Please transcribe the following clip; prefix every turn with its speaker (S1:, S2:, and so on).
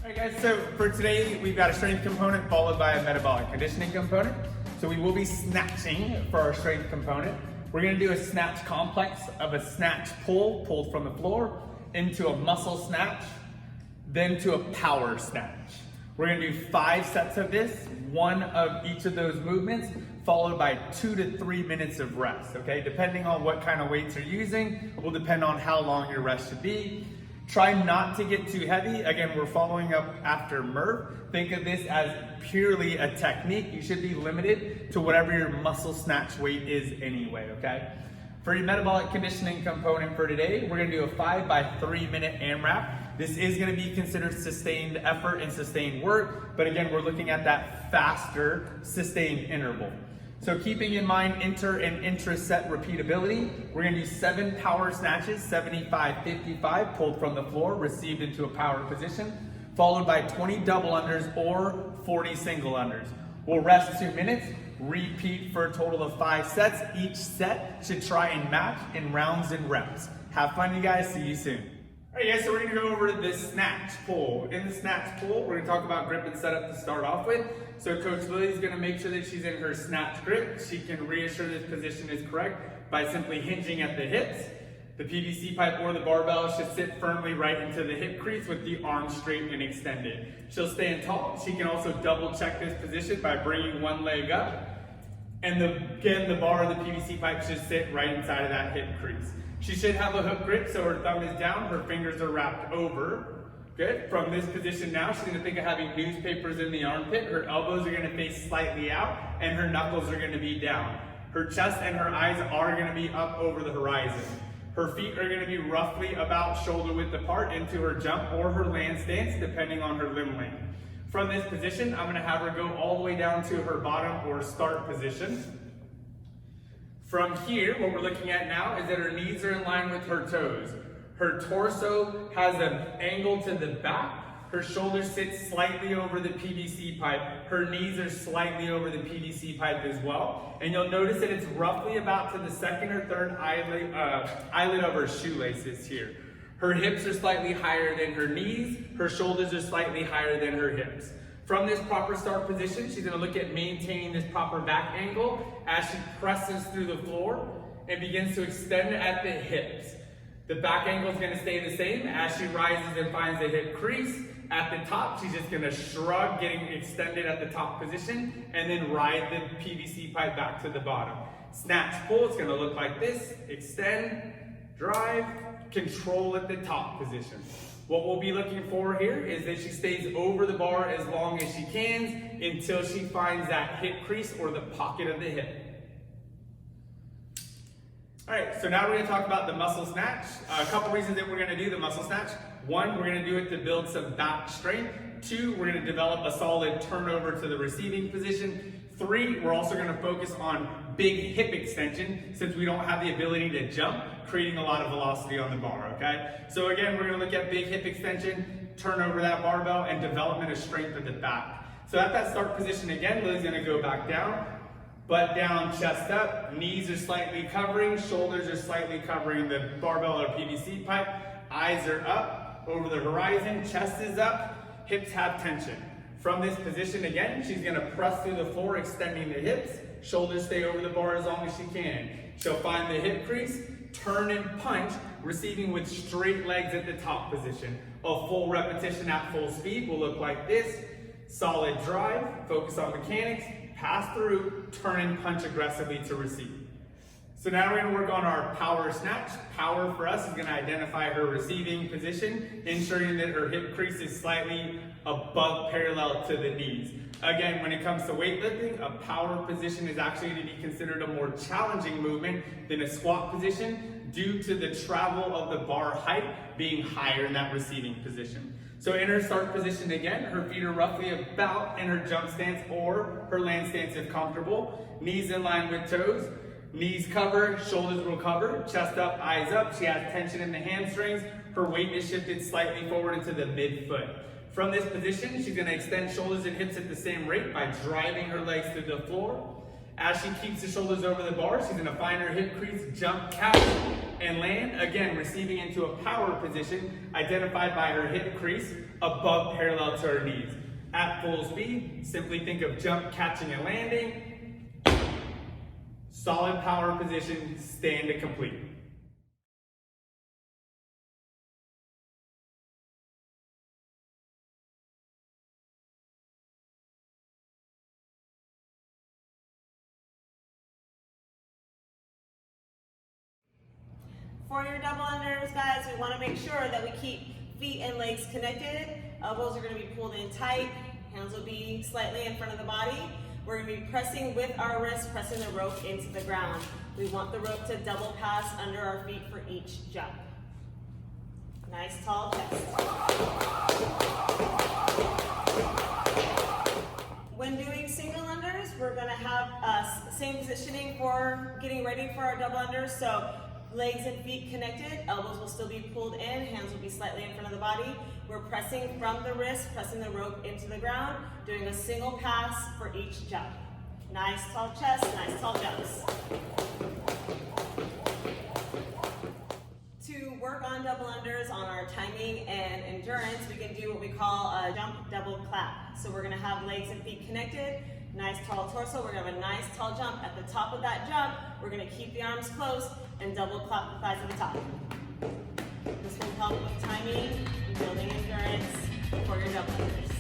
S1: All right guys, so for today we've got a strength component followed by a metabolic conditioning component. So we will be snatching for our strength component. We're gonna do a snatch complex of a snatch pull, pulled from the floor, into a muscle snatch, then to a power snatch. We're gonna do 5 sets of this, 1 of each of those movements, followed by 2 to 3 minutes of rest, okay? Depending on what kind of weights you're using, will depend on how long your rest should be. Try not to get too heavy. Again, we're following up after Murph. Think of this as purely a technique. You should be limited to whatever your muscle snatch weight is anyway, okay? For your metabolic conditioning component for today, we're gonna do a 5 by 3 minute AMRAP. This is gonna be considered sustained effort and sustained work, but again, we're looking at that faster sustained interval. So keeping in mind inter and intra-set repeatability, we're gonna do 7 power snatches, 75-55, pulled from the floor, received into a power position, followed by 20 double unders or 40 single unders. We'll rest 2 minutes, repeat for a total of 5 sets. Each set should try and match in rounds and reps. Have fun, you guys. See you soon. All right, guys, so we're gonna go over to this snatch pull. In the snatch pull, we're gonna talk about grip and setup to start off with. So Coach Lily's gonna make sure that she's in her snatch grip. She can reassure this position is correct by simply hinging at the hips. The PVC pipe or the barbell should sit firmly right into the hip crease with the arms straight and extended. She'll stand tall. She can also double check this position by bringing one leg up. And again, the bar of the PVC pipe should sit right inside of that hip crease. She should have a hook grip, so her thumb is down, her fingers are wrapped over. Good. From this position now, she's gonna think of having newspapers in the armpit. Her elbows are gonna face slightly out, and her knuckles are gonna be down. Her chest and her eyes are gonna be up over the horizon. Her feet are gonna be roughly about shoulder width apart into her jump or her land stance, depending on her limb length. From this position, I'm gonna have her go all the way down to her bottom or start position. From here, what we're looking at now is that her knees are in line with her toes. Her torso has an angle to the back. Her shoulders sit slightly over the PVC pipe. Her knees are slightly over the PVC pipe as well. And you'll notice that it's roughly about to the second or third eyelid of her shoelaces here. Her hips are slightly higher than her knees. Her shoulders are slightly higher than her hips. From this proper start position, she's gonna look at maintaining this proper back angle as she presses through the floor and begins to extend at the hips. The back angle is gonna stay the same as she rises and finds the hip crease. At the top, she's just gonna shrug, getting extended at the top position, and then ride the PVC pipe back to the bottom. Snatch pull, it's gonna look like this. Extend, drive, control at the top position. What we'll be looking for here is that she stays over the bar as long as she can until she finds that hip crease or the pocket of the hip. All right, so now we're gonna talk about the muscle snatch. A couple reasons that we're gonna do the muscle snatch. 1, we're gonna do it to build some back strength. 2, we're gonna develop a solid turnover to the receiving position. 3, we're also gonna focus on big hip extension since we don't have the ability to jump, creating a lot of velocity on the bar, okay? So again, we're gonna look at big hip extension, turn over that barbell, and development of strength at the back. So at that start position again, Lily's gonna go back down, butt down, chest up, knees are slightly covering, shoulders are slightly covering the barbell or PVC pipe, eyes are up over the horizon, chest is up, hips have tension. From this position again, she's gonna press through the floor, extending the hips, shoulders stay over the bar as long as she can. She'll find the hip crease, turn and punch, receiving with straight legs at the top position. A full repetition at full speed will look like this. Solid drive, focus on mechanics, pass through, turn and punch aggressively to receive. So now we're gonna work on our power snatch. Power for us is gonna identify her receiving position, ensuring that her hip crease is slightly above parallel to the knees. Again, when it comes to weightlifting, a power position is actually to be considered a more challenging movement than a squat position due to the travel of the bar height being higher in that receiving position. So in her start position again, her feet are roughly about in her jump stance or her land stance if comfortable. Knees in line with toes. Knees cover, shoulders will cover, chest up, eyes up. She has tension in the hamstrings. Her weight is shifted slightly forward into the midfoot. From this position, she's gonna extend shoulders and hips at the same rate by driving her legs to the floor. As she keeps the shoulders over the bar, she's gonna find her hip crease, jump, catch, and land. Again, receiving into a power position identified by her hip crease above parallel to her knees. At full speed, simply think of jump, catching, and landing. Solid power position, stand to complete.
S2: For your double unders, guys, we want to make sure that we keep feet and legs connected. Elbows are going to be pulled in tight. Hands will be slightly in front of the body. We're going to be pressing with our wrists, pressing the rope into the ground. We want the rope to double pass under our feet for each jump. Nice tall chest. When doing single unders, we're going to have same positioning for getting ready for our double unders. So legs and feet connected, elbows will still be pulled in, hands will be slightly in front of the body. We're pressing from the wrist, pressing the rope into the ground, doing a single pass for each jump. Nice tall chest, nice tall jumps. To work on double unders on our timing and endurance, we can do what we call a jump double clap. So we're gonna have legs and feet connected, nice tall torso, we're gonna have a nice tall jump. At the top of that jump, we're gonna keep the arms close and double clap the thighs at the top. This will help with timing and building endurance for your double unders.